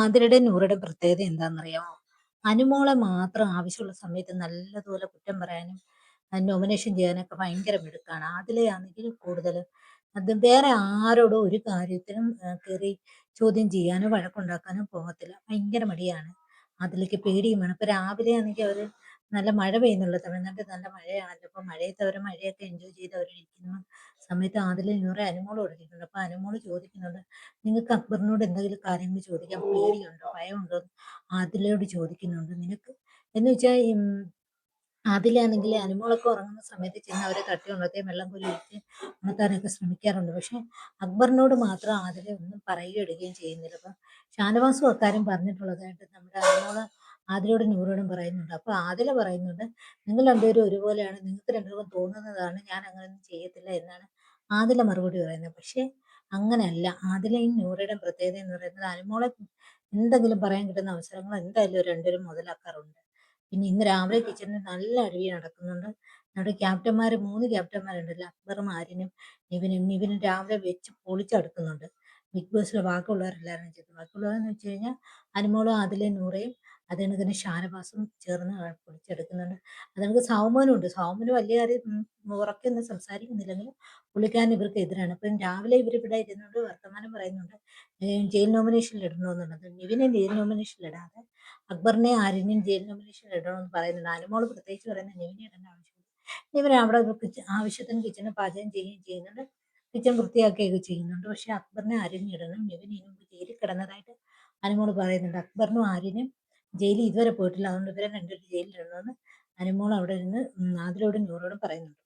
ആതിരയുടെ നൂറുടെ പ്രത്യേകത എന്താണെന്നറിയാമോ? അനുമോളെ മാത്രം ആവശ്യമുള്ള സമയത്ത് നല്ലതുപോലെ കുറ്റം പറയാനും നോമിനേഷൻ ചെയ്യാനൊക്കെ ഭയങ്കര മിടുക്കാണ്. ആദിലയാണെങ്കിൽ കൂടുതൽ അത് വേറെ ആരോടും ഒരു കാര്യത്തിനും കയറി ചോദ്യം ചെയ്യാനോ വഴക്കുണ്ടാക്കാനോ പോകത്തില്ല. ഭയങ്കര മടിയാണ്. അതിലേക്ക് പേടിയും വേണം. ഇപ്പൊ രാവിലെ ആണെങ്കിൽ അവര് നല്ല മഴ പെയ്യുന്നുള്ള തമിഴ്നാട്ടിൽ നല്ല മഴയാണല്ലോ. അപ്പൊ മഴയത്ത് അവര് മഴയൊക്കെ എൻജോയ് ചെയ്ത് അവരിരിക്കുന്ന സമയത്ത് ആദില നൂറെ അനുമോള് കൊടുത്തിട്ടുണ്ട്. അപ്പൊ അനുമോള് ചോദിക്കുന്നുണ്ട്, നിങ്ങൾക്ക് അക്ബറിനോട് എന്തെങ്കിലും കാര്യങ്ങൾ ചോദിക്കാൻ പേടിയുണ്ടോ, ഭയമുണ്ടോ? ആദിലയോട് ചോദിക്കുന്നുണ്ട്. നിനക്ക് എന്ന് വെച്ചാൽ അതിലാണെങ്കിൽ അനുമോളൊക്കെ ഉറങ്ങുന്ന സമയത്ത് ചെന്ന് അവരെ തട്ടി ഉണർത്തുകയും വെള്ളം കോരി ഒഴിച്ച് ഉണർത്താനൊക്കെ ശ്രമിക്കാറുണ്ട്. പക്ഷെ അക്ബറിനോട് മാത്രം ആദില ഒന്നും പറയുകയും എടുക്കുകയും ചെയ്യുന്നില്ല. അപ്പൊ ഷാനവാസും അക്കാര്യം പറഞ്ഞിട്ടുള്ളതായിട്ട് നമ്മുടെ അനുമോള് ആദിലയോടും നൂറോടും പറയുന്നുണ്ട്. അപ്പൊ ആദില പറയുന്നുണ്ട്, നിങ്ങൾ രണ്ടുപേരും ഒരുപോലെയാണ്, നിങ്ങൾക്ക് രണ്ടുപേർക്കും തോന്നുന്നതാണ്, ഞാൻ അങ്ങനെയൊന്നും ചെയ്യത്തില്ല എന്നാണ് ആദില മറുപടി പറയുന്നത്. പക്ഷെ അങ്ങനെയല്ല. ആദിലയും നൂറയുടെയും പ്രത്യേകത എന്ന് പറയുന്നത് അനുമോളെ എന്തെങ്കിലും പറയാൻ കിട്ടുന്ന അവസരങ്ങൾ എന്തായാലും ഒരു രണ്ടുപേരും മുതലാക്കാറുണ്ട്. പിന്നെ ഇന്ന് രാവിലെ കിച്ചണിൽ നല്ല അടി നടക്കുന്നുണ്ട്. നമ്മുടെ ക്യാപ്റ്റന്മാര് 3 ക്യാപ്റ്റന്മാരുണ്ടല്ലോ, അക്ബറും ആര്യനും നിവിനും രാവിലെ വെച്ച് പൊളിച്ചടുക്കുന്നുണ്ട്. ബിഗ് ബോസിലെ ബാക്കിയുള്ളവരെല്ലാവരും ചെയ്തു. ബാക്കിയുള്ളവരെന്ന് വെച്ച് കഴിഞ്ഞാൽ അനുമോളും ആദിലയും നൂറയും അത് കണക്കിന് ഷാനവാസും ചേർന്ന് പൊളിച്ചെടുക്കുന്നുണ്ട്. അത് കണക്ക് സൗമനും ഉണ്ട്. സൗമന് വലിയ കാര്യം ഉറക്കെയൊന്നും സംസാരിക്കുന്നില്ലെങ്കിലും പുള്ളിക്കാരൻ ഇവർക്ക് എതിരാണ്. അപ്പം രാവിലെ ഇവർ ഇവിടെ ഇരുന്നുകൊണ്ട് വർത്തമാനം പറയുന്നുണ്ട്, ജയിൽ നോമിനേഷനിൽ ഇടണമെന്നുള്ളത്. നിവിനെ ജയിൽ നോമിനേഷനിൽ ഇടാതെ അക്ബറിനെ ആര്യനെയും ജയിൽ നോമിനേഷനിൽ ഇടണമെന്ന് പറയുന്നുണ്ട്. അനുമോള് പ്രത്യേകിച്ച് പറയുന്നത് നിവിനെ ഇടേണ്ട ആവശ്യമില്ല. നിവിൻ അവിടെ ആവശ്യത്തിന് കിച്ചണ് പാചകം ചെയ്യുകയും ചെയ്യുന്നുണ്ട്, കിച്ചൺ വൃത്തിയാക്കുകയൊക്കെ ചെയ്യുന്നുണ്ട്. പക്ഷെ അക്ബറിനെ ആര്യനെ ഇടണം. നിവിൻ ഇതിനു മുമ്പ് ജയിലിൽ കിടന്നതായിട്ട് അനുമോള് പറയുന്നുണ്ട്. അക്ബറിനും ആര്യനും ജയിലിൽ ഇതുവരെ പോയിട്ടില്ല, അതുകൊണ്ട് ഇവരെ രണ്ടുപേരും ജയിലിൽ ഇടണമെന്ന് അനുമോൾ അവിടെ നിന്ന് ആദിലോടും നൂറോടും പറയുന്നുണ്ട്.